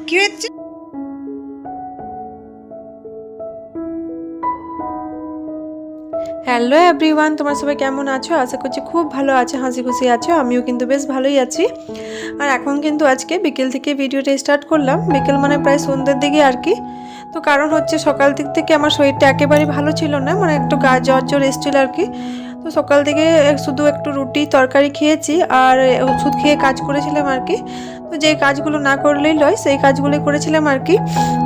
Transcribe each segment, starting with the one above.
কি হচ্ছে? Hello everyone, তোমরা সবাই কেমন আছো? আশা করছি খুব ভালো আছো, হাসি খুশি আছো। আমিও কিন্তু বেশ ভালোই আছি। আর এখন কিন্তু আজকে বিকেল থেকে ভিডিওটা স্টার্ট করলাম। বিকেল মানে প্রায় সন্ধ্যের দিকে আর কি। তো কারণ হচ্ছে সকাল দিক থেকে আমার শরীরটা একেবারেই ভালো ছিল না, মানে একটু গা জ্বর জ্বর এসেছিল আর কি। তো সকাল থেকে শুধু একটু রুটি তরকারি খেয়েছি আর ওষুধ খেয়ে কাজ করেছিলাম আর কি। তো যে কাজগুলো না করলেই নয় সেই কাজগুলোই করেছিলাম আর কি।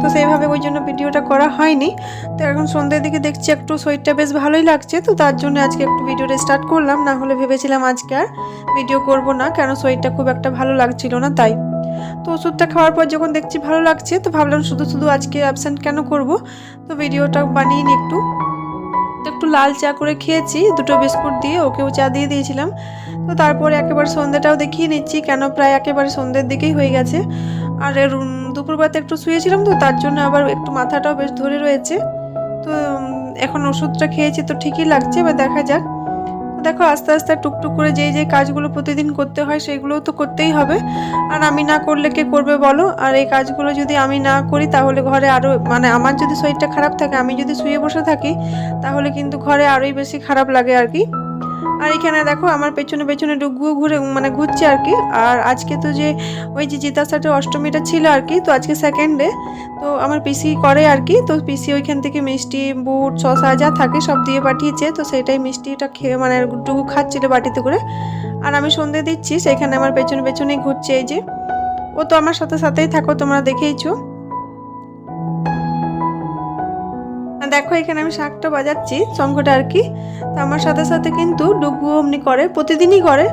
তো সেইভাবে ওই জন্য ভিডিওটা করা হয়নি। তো এখন সন্ধ্যের দিকে দেখছি একটু শরীরটা বেশ ভালোই লাগছে, তো তার জন্য আজকে একটু ভিডিওটা স্টার্ট করলাম। না হলে ভেবেছিলাম আজকে আর ভিডিও করব না, কেন শরীরটা খুব একটা ভালো লাগছিল না তাই। তো ওষুধটা খাওয়ার পর যখন দেখছি ভালো লাগছে, তো ভাবলাম শুধু শুধু আজকে অ্যাবসেন্ট কেন করব। তো ভিডিওটা বানিয়ে নিই একটু। তো একটু লাল চা করে খেয়েছি, দুটো বিস্কুট দিয়ে, ওকেও চা দিয়ে দিয়েছিলাম। তো তারপরে একেবারে সন্ধ্যাটাও দেখিয়ে নিচ্ছি, কেন প্রায় একেবারে সন্ধ্যের দিকেই হয়ে গেছে। আর দুপুরবেলাতে একটু শুয়েছিলাম, তো তার জন্য আবার একটু মাথাটাও বেশ ধরে রয়েছে। তো এখন ওষুধটা খেয়েছি তো ঠিকই লাগছে, এবার দেখা যাক। দেখো আস্তে আস্তে টুকটুক করে যে কাজগুলো প্রতিদিন করতে হয় সেগুলোও তো করতেই হবে। আর আমি না করলে কে করবে বলো? আর এই কাজগুলো যদি আমি না করি তাহলে ঘরে আরও, মানে আমার যদি শরীরটা খারাপ থাকে, আমি যদি শুয়ে বসে থাকি, তাহলে কিন্তু ঘরে আরোই বেশি খারাপ লাগে আর কি। আর এখানে দেখো আমার পেছনে পেছনে ডুগুও ঘুরছে আর কি। আর আজকে তো যে ওই যে জিতাসাটের অষ্টমীটা ছিল আর কি, তো আজকে সেকেন্ড ডে। তো আমার পিসি করে আর কি, তো পিসি ওইখান থেকে মিষ্টি বুট শসা যা থাকে সব দিয়ে পাঠিয়েছে, তো সেটাই মিষ্টিটা খেয়ে মানে ডুগু খাচ্ছিল বাটিতে করে। আর আমি সন্ধে দিচ্ছি, সেখানে আমার পেছনে পেছনেই ঘুরছে এই যে। ও তো আমার সাথে সাথেই থাকো, তোমরা দেখেইছো। দেখো এখানে আমি শাকটা বাজাচ্ছি, শঙ্খটা আর কি। তো আমার সাথে সাথে কিন্তু ডুগু অমনি করে, প্রতিদিনই করে।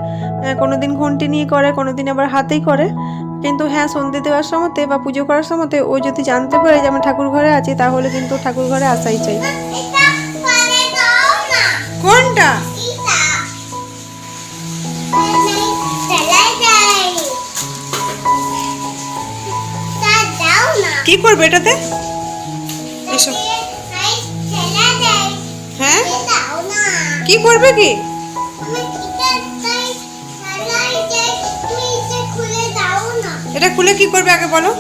কোনোদিন ঘন্টি নিয়ে করে, কোনোদিন আবার হাতেই করে। কিন্তু হ্যাঁ, সন্ধে দেওয়ার সময়তে বা পুজো করার সময়তে ও যদি জানতে পারে যে আমি ঠাকুর ঘরে আছি, তাহলে কিন্তু ঠাকুর ঘরে আসাই চাই। কোনটা? কি করবে এটাতে? এসো। হ্যাঁ, কি করবে কি? এটা খুলে কি করবে আগে বলো?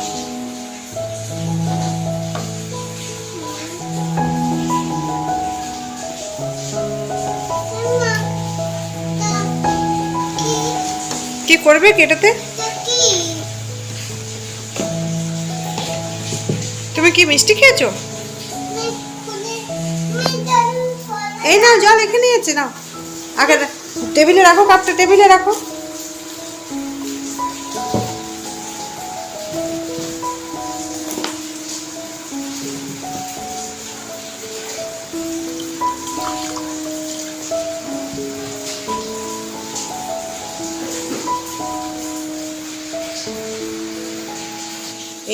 কি করবে কি এটাতে? তুমি কি মিষ্টি খেয়েছো? এই নাও জল, এখানে আছে, নাও। আগে টেবিলে রাখো, কাপটা টেবিলে রাখো।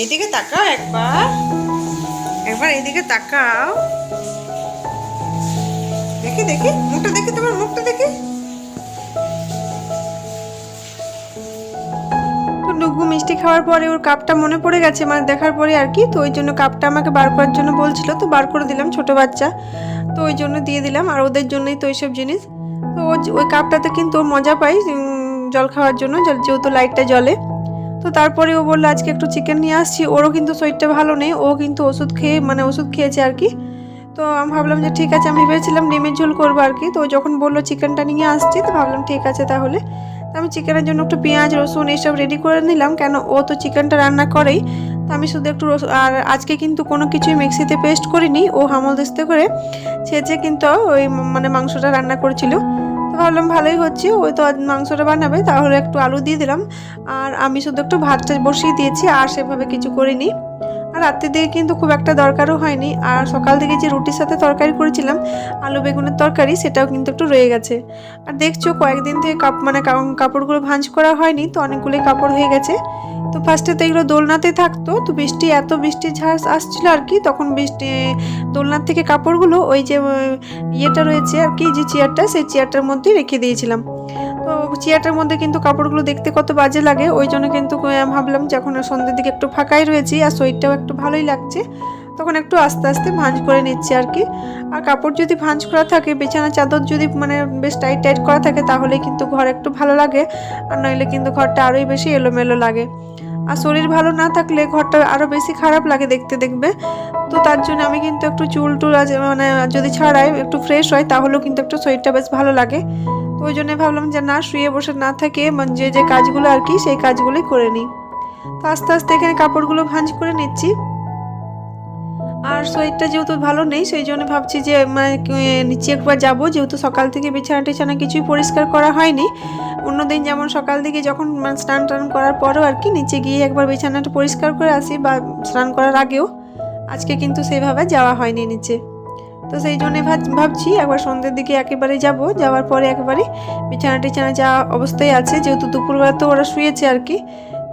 এইদিকে তাকাও একবার, একবার এইদিকে তাকাও। দেখি দেখি মুখটা দেখি, তোমার মুখটা দেখি। তো ডুগু মিষ্টি খাওয়ার পরে ওর কাপটা মনে পড়ে গেছে, মানে দেখার পরে আর কি। তো ওই জন্য কাপটা আমাকে বার করার জন্য বলছিল, তো বার করে দিলাম, ছোট বাচ্চা তো ওই জন্য দিয়ে দিলাম। আর ওদের জন্যই তো এইসব জিনিস। তো ওই কাপটাতে কিন্তু ও মজা পায় জল খাওয়ার জন্য, যেহেতু লাইটটা জ্বলে। তো তারপরে ও বললো আজকে একটু চিকেন নিয়ে আসছি। ওরও কিন্তু শরীরটা ভালো নেই, ও কিন্তু ওষুধ খেয়েছে আর কি। তো আমি ভাবলাম যে ঠিক আছে, আমি ভেবেছিলাম ডিমের ঝোল করবো আর কি। তো যখন বললো চিকেনটা নিয়ে আসছি, তো ভাবলাম ঠিক আছে তাহলে। তো আমি চিকেনের জন্য একটু পেঁয়াজ রসুন এইসব রেডি করে নিলাম, কেন ও তো চিকেনটা রান্না করেই। তো আমি শুধু একটু আর আজকে কিন্তু কোনো কিছুই মিক্সিতে পেস্ট করিনি, ও হামলদিস্তে করে ছেঁচে কিন্তু ওই মানে মাংসটা রান্না করেছিল। তো ভাবলাম ভালোই হচ্ছে, ওই তো মাংসটা বানাবে, তাহলে একটু আলু দিয়ে দিলাম। আর আমি শুধু একটু ভাতটা বসিয়ে দিয়েছি, আর সেভাবে কিছু করিনি। আর রাত্রের দিকে কিন্তু খুব একটা দরকারও হয়নি। আর সকাল থেকে যে রুটির সাথে তরকারি করেছিলাম, আলু বেগুনের তরকারি, সেটাও কিন্তু একটু রয়ে গেছে। আর দেখছো কয়েকদিন থেকে কাপড়গুলো ভাঁজ করা হয়নি, তো অনেকগুলোই কাপড় হয়ে গেছে। তো ফার্স্টে তো এগুলো দোলনাতে থাকতো, তো এত বৃষ্টির ঝাঁজ আসছিল আর কি, তখন দোলনার থেকে কাপড়গুলো ওই যে ইয়েটা রয়েছে আর কি, যে চেয়ারটা, সেই চেয়ারটার মধ্যেই রেখে দিয়েছিলাম। তো চেয়ারটার মধ্যে কিন্তু কাপড়গুলো দেখতে কত বাজে লাগে, ওই জন্য কিন্তু ভাবলাম যখন সন্ধ্যের দিকে একটু ফাঁকাই রয়েছি আর শরীরটাও একটু ভালোই লাগছে, তখন একটু আস্তে আস্তে ভাঁজ করে নিচ্ছি আর কি। আর কাপড় যদি ভাঁজ করা থাকে, বিছানা চাদর যদি মানে বেশ টাইট টাইট করা থাকে, তাহলে কিন্তু ঘর একটু ভালো লাগে। আর নইলে কিন্তু ঘরটা আরোই বেশি এলোমেলো লাগে। আর শরীর ভালো না থাকলে ঘরটা আরও বেশি খারাপ লাগে দেখতে, দেখবে। তো তার জন্য আমি কিন্তু একটু চুল টুল মানে যদি ছাড়াই একটু ফ্রেশ হয় তাহলেও কিন্তু একটু শরীরটা বেশ ভালো লাগে। তো ওই জন্য ভাবলাম যে না, শুয়ে বসে না থাকে মানে যে কাজগুলো আর কি সেই কাজগুলোই করে নিই। তো আস্তে আস্তে এখানে কাপড়গুলো ভাঁজ করে নিচ্ছি। আর শরীরটা যেহেতু ভালো নেই সেই জন্য ভাবছি যে মানে নিচে একবার যাবো, যেহেতু সকাল থেকে বিছানা টিছানা কিছুই পরিষ্কার করা হয়নি। অন্যদিন যেমন সকাল থেকে যখন মানে স্নান টান করার পরও আর কি নিচে গিয়ে একবার বিছানাটা পরিষ্কার করে আসি, বা স্নান করার আগেও। আজকে কিন্তু সেভাবে যাওয়া হয়নি নিচে। তো সেই জন্যে ভাবছি একবার সন্ধ্যের দিকে একেবারে যাওয়ার পরে একেবারে বিছানা টিছানা যা অবস্থায় আছে, যেহেতু দুপুরবেলা তো ওরা শুয়েছে আর কি,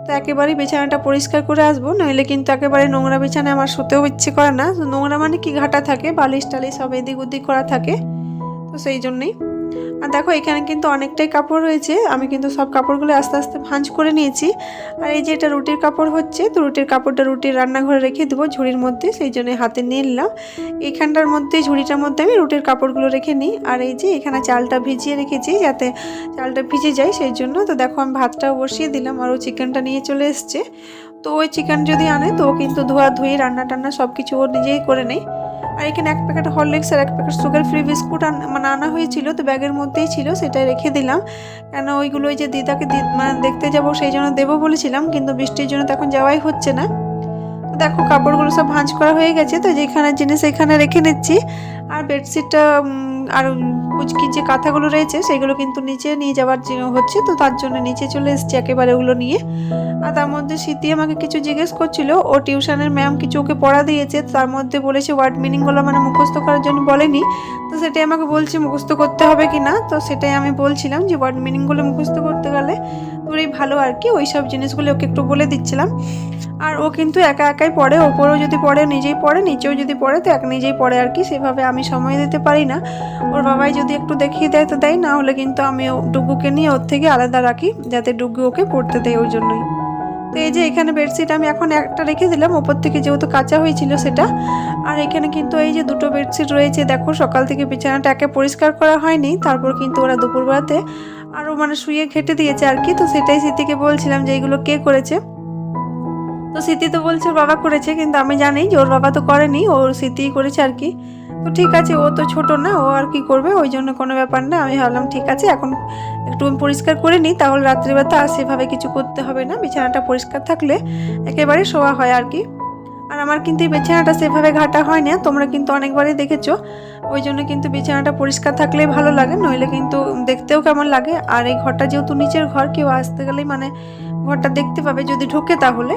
তো একেবারেই বিছানাটা পরিষ্কার করে আসবো। নইলে কিন্তু একেবারে নোংরা বিছানায় আমার শুতেও ইচ্ছে করে না। নোংরা মানে কি, ঘাটা থাকে, বালিশ টালিশ সব এদিক ওদিক করা থাকে, তো সেই জন্যেই। আর দেখো এখানে কিন্তু অনেকটাই কাপড় রয়েছে, আমি কিন্তু সব কাপড়গুলো আস্তে আস্তে ভাঁজ করে নিয়েছি। আর এই যে এটা রুটির কাপড় হচ্ছে, তো রুটির কাপড়টা রুটির রান্নাঘরে রেখে দেবো ঝুড়ির মধ্যে, সেই জন্য হাতে নিয়ে নিলাম। এইখানটার মধ্যে ঝুড়িটার মধ্যে আমি রুটির কাপড়গুলো রেখে নিই। আর এই যে এখানে চালটা ভিজিয়ে রেখেছি যাতে চালটা ভিজে যায় সেই জন্য। তো দেখো আমি ভাতটাও বসিয়ে দিলাম, আর ও চিকেনটা নিয়ে চলে এসছে। তো ওই চিকেন যদি আনে তো ও কিন্তু ধোয়াধুয়ি রান্না টান্না সব কিছু ও নিজেই করে নেয়। আর এখানে এক প্যাকেট হরলিক্স আর এক প্যাকেট সুগার ফ্রি বিস্কুট মানে আনা হয়েছিল, তো ব্যাগের মধ্যেই ছিল, সেটাই রেখে দিলাম। কেন ওইগুলো ওই যে দিদাকে মানে দেখতে যাব সেই জন্য দেবো বলেছিলাম, কিন্তু বৃষ্টির জন্য তখন যাওয়াই হচ্ছে না। তো দেখো কাপড়গুলো সব ভাঁজ করা হয়ে গেছে, তো যেখানে জিনিস এখানে রেখে নিচ্ছি। আর বেডশিটটা আর কুচকির যে কাঁথাগুলো রয়েছে সেগুলো কিন্তু নিচে নিয়ে যাওয়ার হচ্ছে, তো তার জন্য নিচে চলে এসেছি একেবারে ওগুলো নিয়ে। আর তার মধ্যে স্মৃতি আমাকে কিছু জিজ্ঞেস করছিল, ও টিউশনের ম্যাম কিছু ওকে পড়া দিয়েছে, তার মধ্যে বলেছে ওয়ার্ড মিনিংগুলো মানে মুখস্থ করার জন্য বলেনি। তো সেটাই আমাকে বলছে মুখস্থ করতে হবে কি না, তো সেটাই আমি বলছিলাম যে ওয়ার্ড মিনিংগুলো মুখস্থ করতে গেলে তোরই ভালো আর কি, ওই সব জিনিসগুলো ওকে একটু বলে দিচ্ছিলাম। আর ও কিন্তু একা একাই পড়ে, ওপরেও যদি পড়ে নিজেই পড়ে, নিচেও যদি পড়ে তো নিজেই পড়ে আর কি, সেভাবে আমি সময় দিতে পারি না। ওর বাবাই যদি একটু দেখিয়ে দেয় তো দেয়, না হলে কিন্তু আমি ডুগুকে নিয়ে ওর থেকে আলাদা রাখি যাতে ডুগু ওকে পড়তে দেয়, ওই জন্যই। তো এই যে এখানে বেডশিট আমি এখন একটা রেখে দিলাম, ওপর থেকে যেহেতু কাঁচা হয়েছিল সেটা। আর এখানে কিন্তু এই যে দুটো বেডশিট রয়েছে, দেখো সকাল থেকে বিছানাটা একে পরিষ্কার করা হয়নি, তারপর কিন্তু ওরা দুপুরবেলাতে আরও মানে শুয়ে ঘেটে দিয়েছে আর কি। তো সেটাই স্মৃতিকে বলছিলাম যে এইগুলো কে করেছে। তো স্মৃতি তো বলছে ওর বাবা করেছে, কিন্তু আমি জানি যে ওর বাবা তো করেনি, ওর স্মৃতিই করেছে আর কি। তো ঠিক আছে, ও তো ছোট না, ও আর কি করবে, ওই জন্য কোনো ব্যাপার না। আমি ভাবলাম ঠিক আছে এখন একটু পরিষ্কার করে নিই, তাহলে রাত্রিবেলা আর সেভাবে কিছু করতে হবে না, বিছানাটা পরিষ্কার থাকলে একেবারে শোয়া হয় আর কি। আর আমার কিন্তু এই বিছানাটা সেভাবে ঘাটা হয় না, তোমরা কিন্তু অনেকবারই দেখেছো, ওই জন্য কিন্তু বিছানাটা পরিষ্কার থাকলেই ভালো লাগে, নইলে কিন্তু দেখতেও কেমন লাগে। আর এই ঘরটা যেহেতু নিচের ঘর, কেউ আসতে গেলেই মানে ঘরটা দেখতে পাবে যদি ঢোকে, তাহলে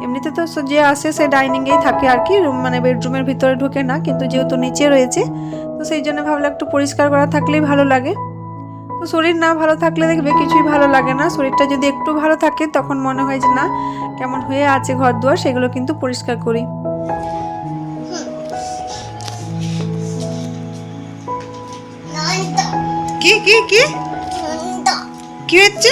এমনিতে তো যে আসে সে ডাইনিংয়েই থাকে আর কি, রুম মানে বেডরুমের ভিতরে ঢোকে না, কিন্তু যেহেতু নিচে রয়েছে তো সেই জন্য ভাবলাম একটু পরিষ্কার করা থাকলেই ভালো লাগে। তো শরীর না ভালো থাকলে দেখবে কিছুই ভালো লাগে না, শরীরটা যদি একটু ভালো থাকে তখন মনে হয় যে না কেমন হয়ে আছে ঘর দুয়ার, সেগুলো কিন্তু পরিষ্কার করি। কি কি কি কি হচ্ছে?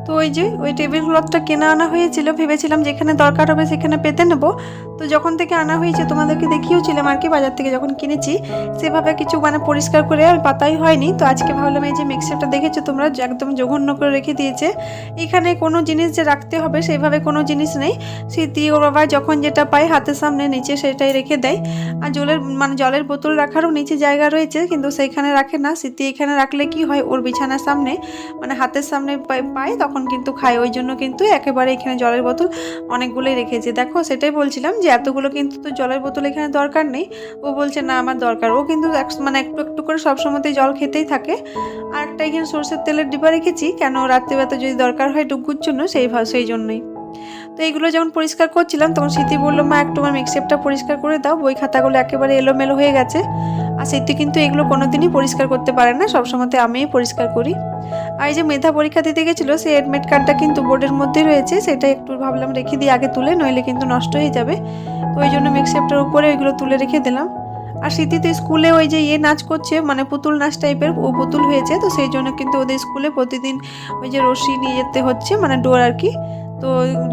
তো ওই যে ওই টেবিল ক্লথটা কেনা আনা হয়েছিল, ভেবেছিলাম যেখানে দরকার হবে সেখানে পেতে নেব। তো যখন থেকে আনা হয়েছে তোমাদেরকে দেখিয়েছিলাম আর কি, বাজার থেকে যখন কিনেছি সেভাবে কিছু মানে পরিষ্কার করে আর পাতাই হয়নি। তো আজকে ভাবলাম এই যে মিক্সারটা দেখেছো তোমরা একদম জঘন্য করে রেখে দিয়েছে, এখানে কোনো জিনিস যে রাখতে হবে সেইভাবে কোনো জিনিস নেই। স্মৃতি ওর বাবা যখন যেটা পায় হাতের সামনে নিচে সেটাই রেখে দেয়। আর জলের বোতল রাখারও নিচে জায়গা রয়েছে, কিন্তু সেইখানে রাখে না। স্মৃতি এখানে রাখলে কি হয়, ওর বিছানার সামনে মানে হাতের সামনে পায় তখন কিন্তু খায়, ওই জন্য কিন্তু একেবারে এখানে জলের বোতল অনেকগুলোই রেখেছে। দেখো সেটাই বলছিলাম যে এতগুলো কিন্তু তো জলের বোতল এখানে দরকার নেই, ও বলছে না আমার দরকার। ও কিন্তু মানে একটু একটু করে সবসময়তেই জল খেতেই থাকে। আর একটা এখানে সরষের তেলের ডিব্বা রেখেছি, কেন রাত্রিবেলা যদি দরকার হয় ডুগুর জন্য সেই জন্যই। তো এইগুলো যখন পরিষ্কার করছিলাম তখন স্মৃতি বললো মা একটু আমার মিক্সেপটা পরিষ্কার করে দাও, বই খাতাগুলো একেবারে এলোমেলো হয়ে গেছে। আর স্মৃতি কিন্তু এগুলো কোনোদিনই পরিষ্কার করতে পারে না, সবসময়তে আমিই পরিষ্কার করি। আর এই যে মেধা পরীক্ষা দিতে গেছিলো সেই অ্যাডমিট কার্ডটা কিন্তু বোর্ডের মধ্যেই রয়েছে, সেটা একটু ভাবলাম রেখে দিই আগে তুলে, নইলে কিন্তু নষ্ট হয়ে যাবে। তো ওই জন্য মিক্সেপটার উপরে ওইগুলো তুলে রেখে দিলাম। আর স্মৃতিতে স্কুলে ওই যে নাচ করছে মানে পুতুল নাচ টাইপের, ও পুতুল হয়েছে, তো সেই জন্য কিন্তু ওদের স্কুলে প্রতিদিন ওই যে রশি নিয়ে যেতে হচ্ছে মানে ডোর আর কি। তো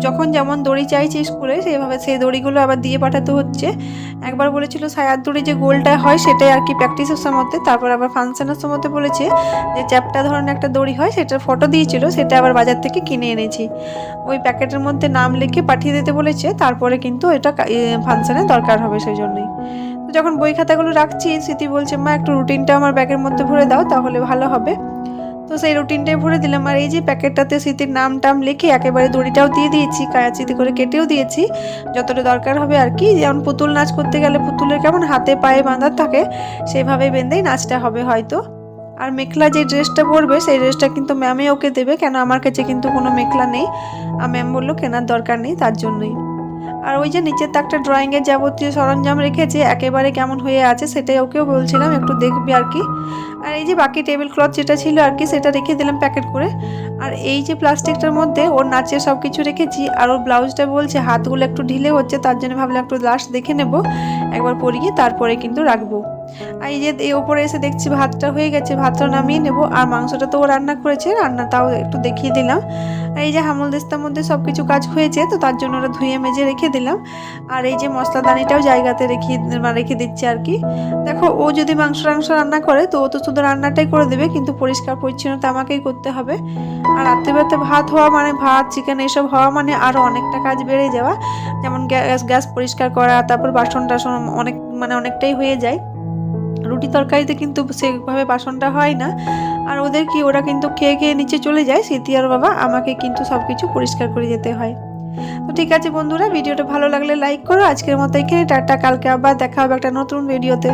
যখন যেমন দড়ি চাইছে স্কুলে সেইভাবে সেই দড়িগুলো আবার দিয়ে পাঠাতে হচ্ছে। একবার বলেছিল সায়ার দড়ি যে গোলটা হয় সেটাই আর কি প্র্যাকটিসের সময়তে, তারপর আবার ফাংশনের সময়তে বলেছে যে চ্যাপ্টা ধরনের একটা দড়ি হয় সেটার ফটো দিয়েছিল, সেটা আবার বাজার থেকে কিনে এনেছি। ওই প্যাকেটের মধ্যে নাম লিখে পাঠিয়ে দিতে বলেছে, তারপরে কিন্তু এটা ফাংশনে দরকার হবে সেই জন্যই। তো যখন বই খাতাগুলো রাখছি স্মৃতি বলছে মা একটু রুটিনটা আমার ব্যাগের মধ্যে ভরে দাও তাহলে ভালো হবে। তো সেই রুটিনটাই ভরে দিলাম। আর এই যে প্যাকেটটাতে স্মৃতির নাম টাম লিখে একেবারে দড়িটাও দিয়ে দিয়েছি, কায়াচিতি করে কেটেও দিয়েছি যতটা দরকার হবে আর কি। যেমন পুতুল নাচ করতে গেলে পুতুলের কেমন হাতে পায়ে বাঁধা থাকে সেইভাবে বেঁধেই নাচটা হবে হয়তো। আর মেখলা যে ড্রেসটা পরবে সেই ড্রেসটা কিন্তু ম্যামে ওকে দেবে, কেন আমার কাছে কিন্তু কোনো মেখলা নেই, আর ম্যাম বললো কেনার দরকার নেই তার জন্যই। আর ওই যে নিচের তাকটা ড্রয়িংয়ের যাবতীয় সরঞ্জাম রেখেছে একেবারে কেমন হয়ে আছে সেটাই ওকেও বলছিলাম একটু দেখবি আর কি। আর এই যে বাকি টেবিল ক্লথ যেটা ছিল আর কি সেটা রেখে দিলাম প্যাকেট করে। আর এই যে প্লাস্টিকটার মধ্যে ওর নাচের সব কিছু রেখেছি। আর ওর ব্লাউজটা বলছে হাতগুলো একটু ঢিলে হচ্ছে, তার জন্য ভাবলাম একটু লাস্ট দেখে নেব, একবার পরিয়ে তারপরে কিন্তু রাখবো। আর এই যে এই ওপরে এসে দেখছি ভাতটা হয়ে গেছে, ভাতটা নামিয়ে নেব। আর মাংসটা তো ও রান্না করেছে, রান্নাটাও একটু দেখিয়ে দিলাম। আর এই যে হামলদিস্তার মধ্যে সব কিছু কাজ হয়েছে তো তার জন্য ওরা ধুয়ে মেজে রেখে দিলাম। আর এই যে মশলাদানিটাও জায়গাতে রেখে দিচ্ছে আর কি। দেখো ও যদি মাংস রান্না করে তো ও তো শুধু রান্নাটাই করে দেবে, কিন্তু পরিষ্কার পরিচ্ছন্নতা আমাকেই করতে হবে। আর রাত্রিবেলাতে ভাত হওয়া মানে ভাত চিকেন এসব হওয়া মানে আরও অনেকটা কাজ বেড়ে যাওয়া, যেমন গ্যাস পরিষ্কার করা, তারপর বাসন টাসন অনেকটাই হয়ে যায়। রুটি তরকারিতে কিন্তু সেভাবে বাসনটা হয় না। আর ওদের কি ওরা কিন্তু খেয়ে নিচে চলে যায়, স্মৃতি আর বাবা, আমাকে কিন্তু সব কিছু পরিষ্কার করে যেতে হয়। তো ঠিক আছে বন্ধুরা, ভিডিওটা ভালো লাগলে লাইক করো। আজকের মতো এখানে টাটা, কালকে আবার দেখা হবে একটা নতুন ভিডিওতে।